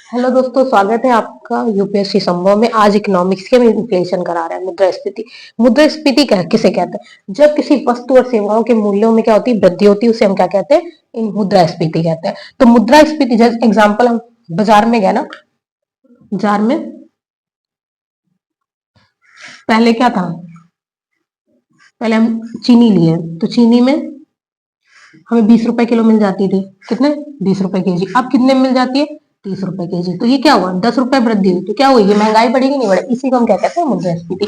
Hello दोस्तों, स्वागत है आपका यूपीएससी संभव में। आज इकोनॉमिक्स के हम इन्फ्लेशन करा रहे हैं, मुद्रास्फीति। मुद्रास्फीति किसे कहते हैं? जब किसी वस्तु और सेवाओं के मूल्यों में क्या होती है, वृद्धि होती है, उसे हम क्या कहते हैं? इन मुद्रास्फीति कहते हैं। तो मुद्रास्फीति जैसे एग्जाम्पल, हम बाजार में गए ना, बाजार में पहले क्या था? पहले हम चीनी लिए तो चीनी में हमें 20 रुपए किलो मिल जाती थी। कितने? 20 रुपए केजी। अब कितने में मिल जाती है? 30 रुपए केजी। तो ये क्या हुआ? 10 रुपए वृद्धि हुई। तो क्या हुई? ये महंगाई बढ़ेगी नहीं बढ़ेगी? इसी को हम क्या कहते हैं? मुद्रास्फीति।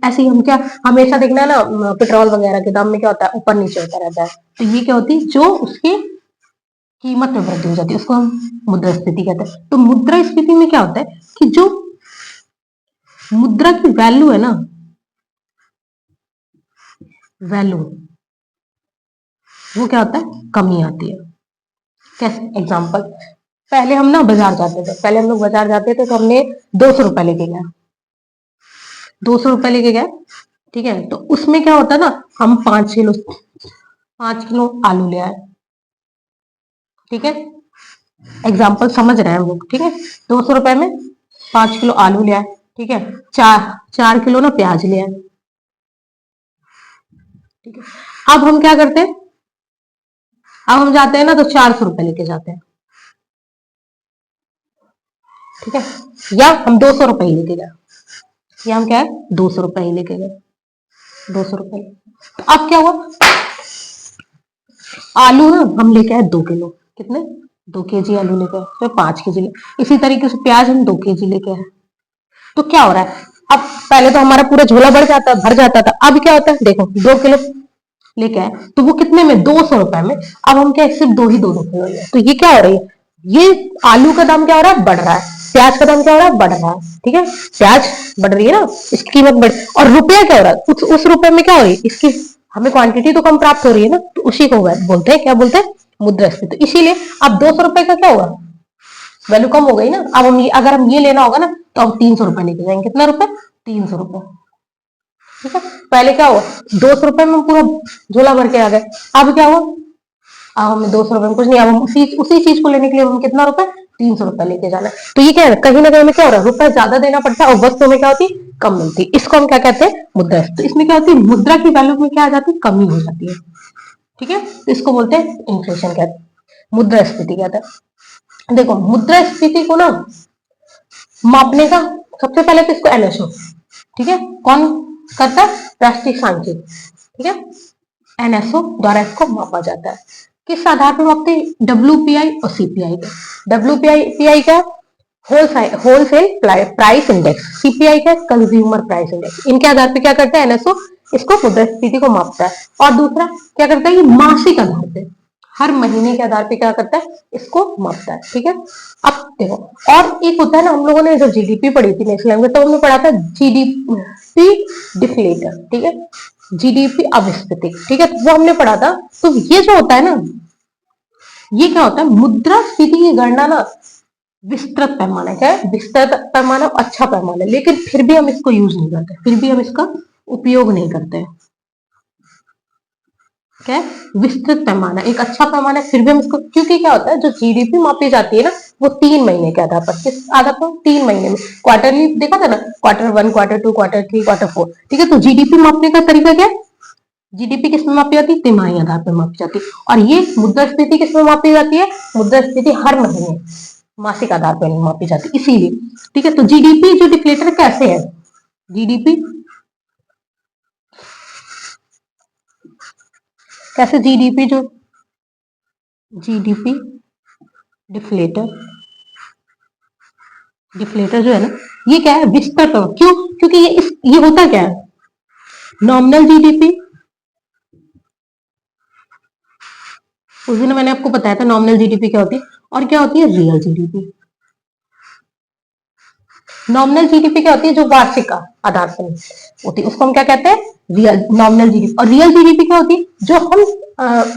ऐसे ही हम क्या, हमेशा देखना है ना, पेट्रोल वगैरह के दाम में क्या होता है? ऊपर नीचे होता रहता है। तो ये क्या होती है? जो उसकी कीमत में वृद्धि हो जाती है, उसको हम मुद्रास्फीति कहते हैं। तो मुद्रास्फीति में क्या होता है कि जो मुद्रा की वैल्यू है ना, वैल्यू, वो क्या होता है? कमी आती है। कैसे? एग्जाम्पल, पहले हम ना बाजार जाते थे, पहले हम लोग बाजार जाते थे तो हमने 200 रुपए लेके गए, 200 रुपए लेके गए, ठीक है। तो उसमें क्या होता है ना, हम 5 किलो आलू ले आए, ठीक है। एग्जाम्पल समझ रहे हैं हम लोग, ठीक है। 200 रुपए में 5 किलो आलू ले आए, ठीक है। चार 4 किलो ना प्याज ले आए, ठीक है। अब हम क्या करते हैं? अब हम जाते हैं ना तो 400 रुपए लेके जाते हैं, ठीक है। या हम 200 रुपए ही लेके गए, या हम क्या है? 200 रुपए ही लेके गए, 200 रुपए। अब क्या हुआ? आलू ना हम लेके आए 2 किलो। कितने? 2 केजी आलू लेके आए, तो 5 केजी इसी तरीके से प्याज हम 2 केजी लेके आए। तो क्या हो रहा है? अब पहले तो हमारा पूरा झोला भर जाता था। अब क्या होता है? देखो, 2 किलो लेके आए तो वो कितने में? 200 रुपए में। अब हम क्या, सिर्फ दो किलो ले। तो ये क्या हो रही है? ये आलू का दाम क्या हो रहा है? बढ़ रहा है। प्याज का दाम क्या हो रहा है? बढ़ रहा है, ठीक है। प्याज बढ़ रही है ना, इसकी कीमत बढ़, और रुपया क्या हो रहा है? उस रुपए में क्या हो रही है? इसकी हमें क्वांटिटी तो कम प्राप्त हो रही है ना, तो उसी को बोलते हैं, क्या बोलते हैं? मुद्रास्फीति। तो इसीलिए अब 200 रुपए का क्या हुआ? वैल्यू कम हो गई ना। अब हम अगर हम ये लेना होगा ना तो हम 300 रुपए लेके जाएंगे। कितना रुपए? 300 रुपए, ठीक है। पहले क्या हुआ? 200 रुपए में पूरा झोला भर के आ गए। अब क्या हुआ? अब हमें 200 रुपए में कुछ नहीं। अब हम उसी चीज को लेने के लिए हम कितना रुपए? 300 रुपए लेके जाना है। तो ये क्या है? कहीं ना कहीं हमें क्या हो रहा है? रुपए ज्यादा देना पड़ता है और वस्तु में क्या होती है? कम मिलती है। इसको हम क्या कहते हैं? मुद्रास्फीति। तो इसमें क्या होती है? मुद्रा की वैल्यू में क्या आ जाती है? कमी हो जाती है, ठीक है। तो इसको बोलते हैं इन्फ्लेशन, कहते हैं मुद्रास्फीति कहते हैं। देखो, मुद्रास्फीति को ना मापने का सबसे पहले तो इसको एनएसओ, ठीक है, कौन करता है? राष्ट्रीय सांख्यिकी, ठीक है। एनएसओ द्वारा इसको मापा जाता है। किस आधार पर मापते हैं? डब्ल्यूपीआई और सीपीआई का। डब्ल्यूपीआई क्या? Wholesale price index. सीपीआई क्या? Consumer price index. इनके आधार पर क्या करता है एनएसओ? इसको मुद्रास्फीति को मापता है। और दूसरा क्या करता है? ये मासिक आधार पे, हर महीने के आधार पे क्या करता है? इसको मापता है, ठीक है। अब देखो, और एक होता है ना, हम लोगों ने जब जीडीपी पढ़ी थी नेशनल लैंग्वेज, तो हमने पढ़ा था जीडीपी डिफ्लेटर, ठीक है, जीडीपी अविस्फीति, ठीक है। तो वो हमने पढ़ा था। तो ये जो होता है ना, ये क्या होता है? मुद्रास्फीति की गणना ना विस्तृत पैमाना, क्या है? विस्तृत पैमाना, अच्छा पैमाना, लेकिन फिर भी हम इसको यूज नहीं करते, फिर भी हम इसका उपयोग नहीं करते। क्या है? विस्तृत पैमाना एक अच्छा पैमाना है, फिर भी हम इसको, क्योंकि क्या होता है, जो जीडीपी मापी जाती है ना, वो 3 महीने के आधार पर, किस आधार पर? 3 महीने में। क्वार्टरली देखा था ना, Q1, Q2, Q3, Q4, ठीक है। तो जीडीपी मापने का तरीका क्या है? जीडीपी किस में मापी जाती है? तिमाही आधार पर मापी जाती है। और ये मुद्रास्फीति किस में मापी जाती है? मुद्रास्फीति हर महीने, मासिक आधार पर नहीं मापी जाती, इसीलिए, ठीक है। तो जीडीपी जो डिफ्लेटर कैसे है? जीडीपी कैसे? जीडीपी जो जीडीपी डिफ्लेटर, डिफ्लेटर जो है ना, ये क्या है? विस्तृत। क्यों? क्योंकि ये होता क्या है? नॉमिनल जीडीपी, उस दिन मैंने आपको बताया था नॉमिनल जीडीपी क्या होती है, और क्या होती है? Real GDP. नॉमिनल जीडीपी क्या होती है? जो वार्षिक आधार पर होती है, उसको हम क्या कहते हैं? Real nominal GDP. और रियल जीडीपी क्या होती है? जो हम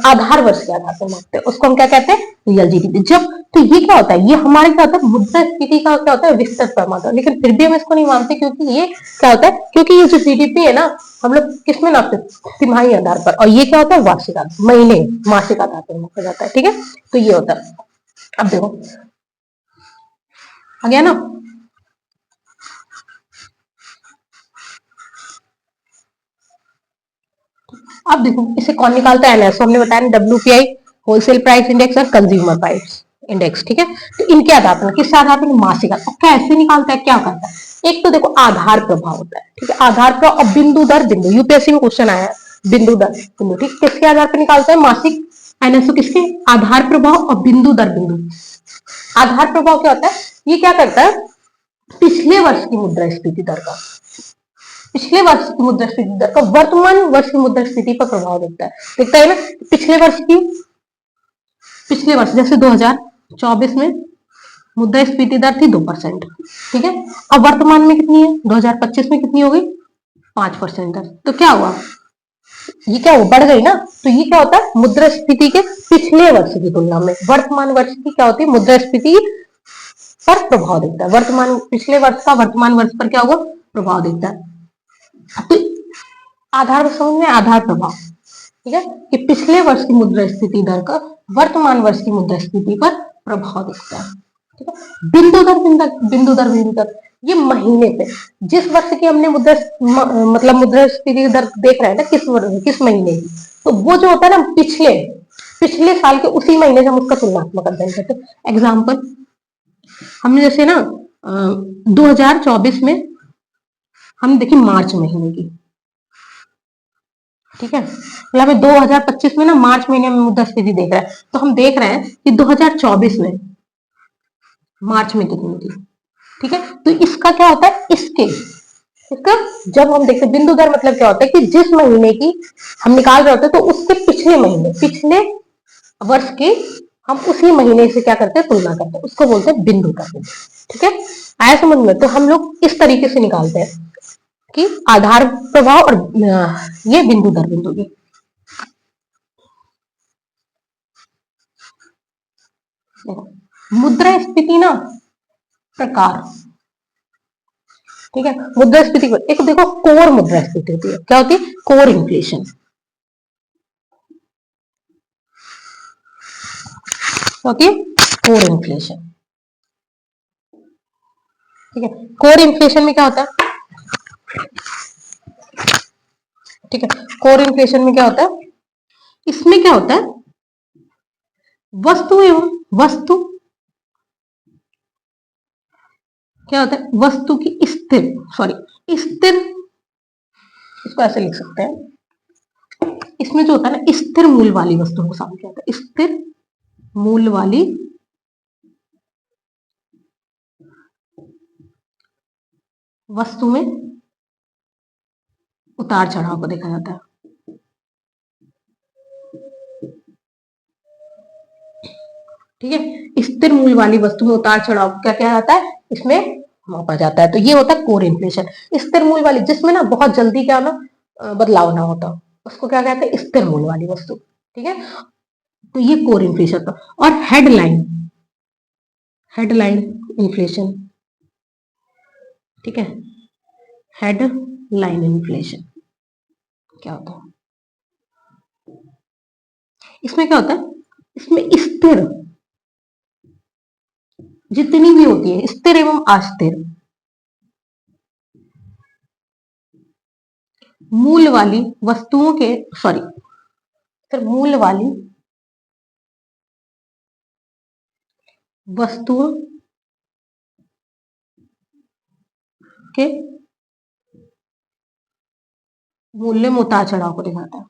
आधार वर्ष के आधार पर मापते हैं, उसको हम क्या कहते हैं? Real GDP. जब, तो ये क्या होता है? ये हमारे क्या होता है? मुद्रास्फीति का क्या होता है? विस्तृत पैमाना। लेकिन फिर भी हम इसको नहीं मानते, क्योंकि ये क्या होता है? क्योंकि ये जो जीडीपी है ना, हम लोग किसमें नापते हैं? तिमाही आधार पर। और ये क्या होता है? वार्षिक आधार, महीने, मासिक आधार पर मापा जाता है, ठीक है। तो ये होता है। अब देखो, आ गया ना। अब देखो इसे कौन निकालता है, एनएसओ हमने बताया ना, WPI होलसेल प्राइस इंडेक्स और कंज्यूमर प्राइस इंडेक्स, ठीक है। तो इनके आधार पर, किस आधार पर, मासिक आधार। कैसे निकालता है, क्या करता है, एक तो देखो आधार प्रभाव होता है, ठीक है, आधार प्रभाव और बिंदु दर बिंदु, यूपीएससी में क्वेश्चन आया है, बिंदु दर बिंदु, ठीक, किसके आधार पर निकालता है, मासिक एनएसओ किसके, आधार प्रभाव और बिंदु दर बिंदु। आधार प्रभाव क्या होता है, ये क्या करता है, पिछले वर्ष की मुद्रास्फीति दर का, पिछले वर्ष की मुद्रास्फीति दर का वर्तमान वर्ष की मुद्रास्फीति पर प्रभाव दिखता है ना। पिछले वर्ष की, पिछले वर्ष जैसे 2024 में मुद्रास्फीति दर थी 2%, ठीक है। अब वर्तमान में कितनी है, 2025 में कितनी हो गई, 5% दर। तो क्या हुआ, ये क्या हुआ, बढ़ गई ना। तो ये क्या होता है, मुद्रास्फीति के पिछले वर्ष की तुलना में वर्तमान वर्ष की क्या होती है, मुद्रास्फीति पर प्रभाव दिखता है। वर्तमान, पिछले वर्ष का वर्तमान वर्ष पर क्या होगा, प्रभाव दिखता है। तो आधार समझ में, आधार प्रभाव, ठीक है, कि पिछले वर्ष की मुद्रास्फीति दर का वर्तमान वर्ष की मुद्रास्फीति पर प्रभाव दिखता है, ठीक है। बिंदु दर बिंदु दर बिंदु दर, ये महीने पे, जिस वर्ष की हमने मतलब मुद्रास्फीति दर देख रहे हैं ना, किस वर्ष, किस महीने की, तो वो जो होता है ना, पिछले पिछले साल के उसी महीने से हम उसका तुलनात्मक अध्ययन करते हैं। एग्जाम्पल, हमने जैसे ना 2024 में हम देखिए मार्च महीने की, ठीक है, मतलब हमें 2025 में ना मार्च महीने में मुद्रास्फीति देख रहा है, तो हम देख रहे हैं कि 2024 में मार्च में कितनी थी, ठीक है। तो इसका क्या होता है, इसका जब हम देखते हैं बिंदु दर, मतलब क्या होता है कि जिस महीने की हम निकाल रहे होते हैं, तो उसके पिछले महीने, पिछले वर्ष की हम उसी महीने से क्या करते हैं, तुलना करते हैं, उसको बोलते हैं बिंदु दर, ठीक है। आया समझ में। तो हम लोग इस तरीके से निकालते हैं कि आधार प्रभाव और ये बिंदु दर बिंदु की। मुद्रास्फीति ना प्रकार, ठीक है, मुद्रास्फीति एक देखो कोर मुद्रास्फीति होती है, क्या होती है, कोर इन्फ्लेशन, होती है कोर इन्फ्लेशन, ठीक है। कोर इन्फ्लेशन में क्या होता है, ठीक है, कोर इन्फ्लेशन में क्या होता है, इसमें क्या होता है, वस्तु एवं वस्तु, क्या होता है, वस्तु की स्थिर, सॉरी स्थिर, इसको ऐसे लिख सकते हैं, इसमें जो होता है ना, स्थिर मूल्य वाली वस्तुओं को शामिल किया जाता है, स्थिर मूल्य वाली वस्तु में उतार चढ़ाव को देखा जाता है, ठीक है। स्थिर मूल्य वाली वस्तु में उतार चढ़ाव क्या क्या जाता है, इसमें मापा जाता है। तो ये होता है कोर इन्फ्लेशन। स्थिर मूल्य वाली, जिसमें ना बहुत जल्दी क्या ना बदलाव ना होता, उसको क्या कहते हैं, स्थिर मूल्य वाली वस्तु, ठीक है। तो ये कोर इन्फ्लेशन था। और हेडलाइन, हेडलाइन इन्फ्लेशन, ठीक है, हेडलाइन इन्फ्लेशन क्या होता है, इसमें क्या होता है, इसमें स्थिर जितनी भी होती है, स्थिर एवं अस्थिर मूल्य वाली वस्तुओं के, सॉरी फिर मूल्य वाली वस्तुओं के मूल्य में उतार चढ़ाव को दिखाता है,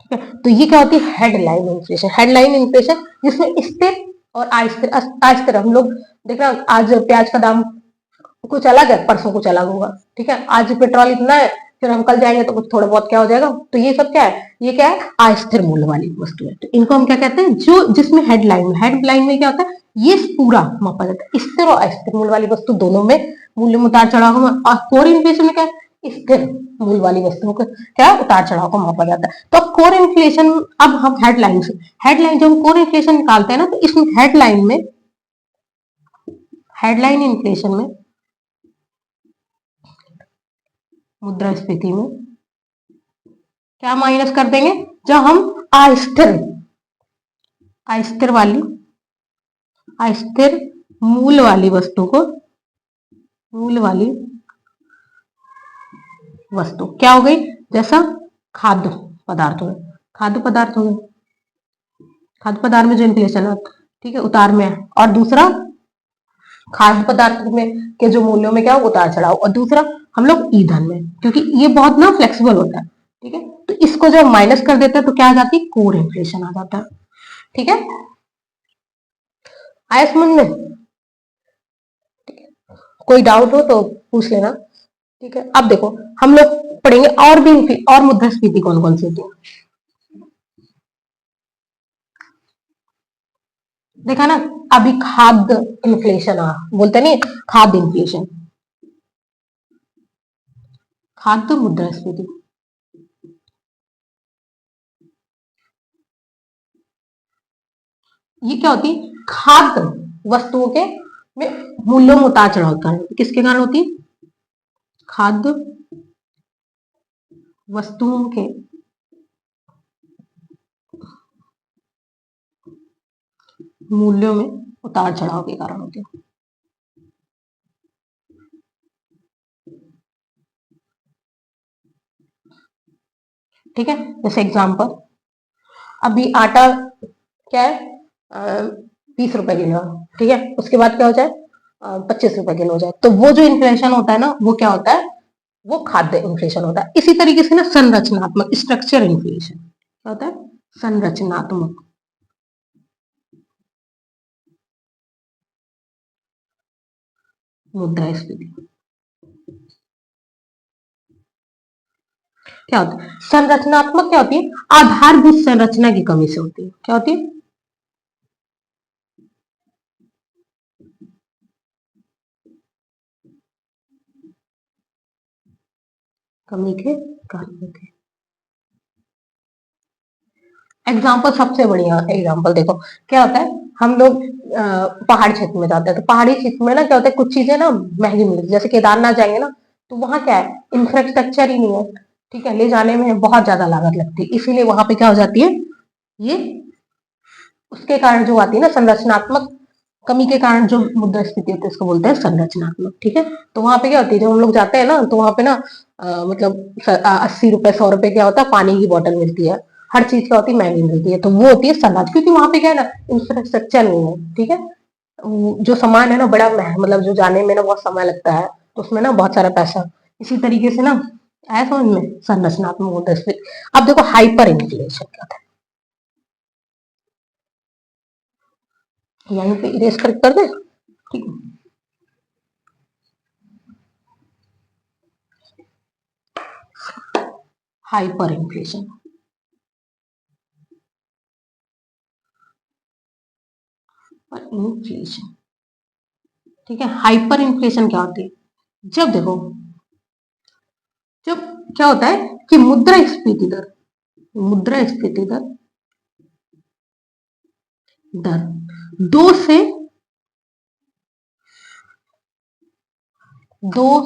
ठीक है। तो ये क्या होती है, हेडलाइन इन्फ्लेशन, हेडलाइन इन्फ्लेशन जिसमें स्थिर और अस्थिर, अस्थिर हम लोग देख रहे हैं, आज प्याज का दाम कुछ अलग है, परसों कुछ अलग होगा, ठीक है। आज पेट्रोल इतना है, फिर हम कल जाएंगे तो कुछ थोड़ा बहुत क्या हो जाएगा। तो ये सब क्या है, ये क्या है, अस्थिर मूल्य वाली वस्तु है। तो इनको हम क्या कहते हैं, जो जिसमें हेडलाइन में क्या होता है, ये पूरा मापा जाता है, स्थिर और अस्थिर मूल्य वाली वस्तु दोनों में मूल्य में उतार चढ़ाव में। और कोर इन्फ्लेशन में क्या है, स्थिर मूल्य वाली वस्तुओं का क्या उतार चढ़ाव को मापा जाता है। तो कोर इन्फ्लेशन, अब हम हेडलाइन से, हेडलाइन जब हम कोर इन्फ्लेशन निकालते हैं ना, तो इसमें हेडलाइन में, हेडलाइन इन्फ्लेशन में मुद्रास्फीति में क्या माइनस कर देंगे? जब हम अस्थिर वाली अस्थिर मूल वाली वस्तु को, मूल वाली वस्तु क्या हो गई? जैसा खाद्य पदार्थ हो गए, खाद्य पदार्थ हो गए, खाद्य पदार्थ में जो इन्फ्लेशन है, ठीक है, उतार में है। और दूसरा खाद्य पदार्थ में के जो मूल्यों में क्या हो? उतार चढ़ाव। और दूसरा हम लोग ईंधन में, क्योंकि ये बहुत ना फ्लेक्सिबल होता है, ठीक है। तो इसको जब माइनस कर देते हैं तो क्या आ जाती है? कोर इन्फ्लेशन आ जाता है, ठीक है। आया समझ में? कोई डाउट हो तो पूछ लेना, ठीक है। अब देखो हम लोग पढ़ेंगे और भी, और मुद्रास्फीति कौन कौन सी होती है। देखा ना, अभी खाद्य इन्फ्लेशन बोलते नहीं, खाद्य इन्फ्लेशन, खाद्य मुद्रास्फीति। ये क्या होती है? खाद्य वस्तुओं के में मूल्यों में उतार चढ़ाव होता है। किसके कारण होती है? खाद्य वस्तुओं के मूल्यों में उतार चढ़ाव के कारण होती है, ठीक है। जैसे एग्जांपल, अभी आटा क्या है? 20 रुपए किलो, ठीक है। उसके बाद क्या हो जाए? 25 रुपए किलो हो जाए। तो वो जो इन्फ्लेशन होता है ना, वो क्या होता है? वो खाद्य इन्फ्लेशन होता है। इसी तरीके से ना संरचनात्मक, स्ट्रक्चर इन्फ्लेशन क्या होता है? संरचनात्मक मुद्रास्फीति क्या होता है? संरचनात्मक क्या होती है? आधारभूत संरचना की कमी से होती है। क्या होती है? कमी के कारण होती है। एग्जाम्पल, सबसे बढ़िया एग्जाम्पल देखो, क्या होता है? हम लोग पहाड़ क्षेत्र में जाते हैं, तो पहाड़ी क्षेत्र में ना क्या होता है? कुछ चीजें ना महंगी मिलती है। जैसे केदारनाथ जाएंगे ना, तो वहां क्या है? इंफ्रास्ट्रक्चर ही नहीं है, ठीक है। ले जाने में बहुत ज्यादा लागत लगती है, इसीलिए वहां पे क्या हो जाती है? ये उसके कारण जो आती है ना संरचनात्मक कमी के कारण जो मुद्रास्फीति होती है, उसको बोलते हैं संरचनात्मक, ठीक है। तो वहां पे क्या होती है? जब हम लोग जाते हैं ना, तो वहां पे ना मतलब 80 रुपए 100 रुपए क्या होता है? पानी की बोतल मिलती है। हर चीज क्या होती है? महंगी मिलती है। तो वो होती है संरचना, क्योंकि वहां पे क्या है ना, इंफ्रास्ट्रक्चर नहीं है, ठीक है। जो सामान है ना बड़ा मतलब जो जाने में ना बहुत समय लगता है, तो उसमें ना बहुत सारा पैसा, इसी तरीके से ना आया समझ में? संरचनात्मक मुद्रास्फीति। अब देखो हाइपर इन्फ्लेशन क्या होता है, यहीं पे इरेज कर दे, ठीक है। हाइपर इन्फ्लेशन, और इन्फ्लेशन, ठीक है। हाइपर इन्फ्लेशन क्या होती है? जब देखो, जब क्या होता है कि मुद्रास्फीति दर दर 2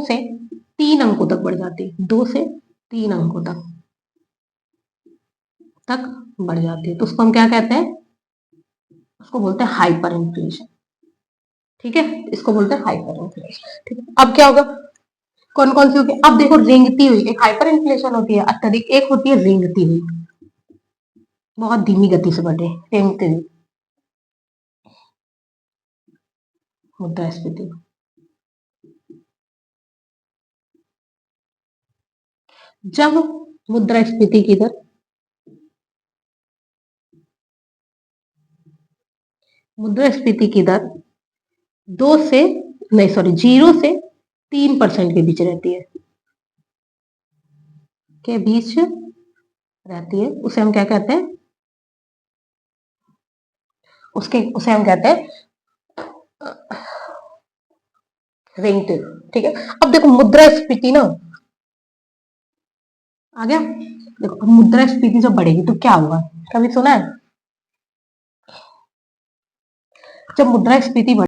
से 3 अंकों तक बढ़ जाती है। 2 से 3 अंकों तक बढ़ जाती है, तो उसको हम क्या कहते हैं? उसको बोलते हैं हाइपर इन्फ्लेशन, ठीक है। इसको बोलते हैं हाइपर इन्फ्लेशन, ठीक है। अब क्या होगा? कौन कौन सी होगी? अब देखो, रेंगती हुई एक हाइपर इन्फ्लेशन होती है अत्यधिक, एक होती है रेंगती हुई, बहुत धीमी गति से बढ़े, रेंगती हुई मुद्रास्फीति। जब मुद्रास्फीति की दर मुद्रास्फीति की दर 0 से 3% के बीच रहती है, उसे हम क्या कहते हैं? उसे हम कहते हैं रेंगते, ठीक है। अब देखो मुद्रास्फीति ना आ गया। देखो अब मुद्रास्फीति जब बढ़ेगी तो क्या होगा? कभी सुना है? जब मुद्रास्फीति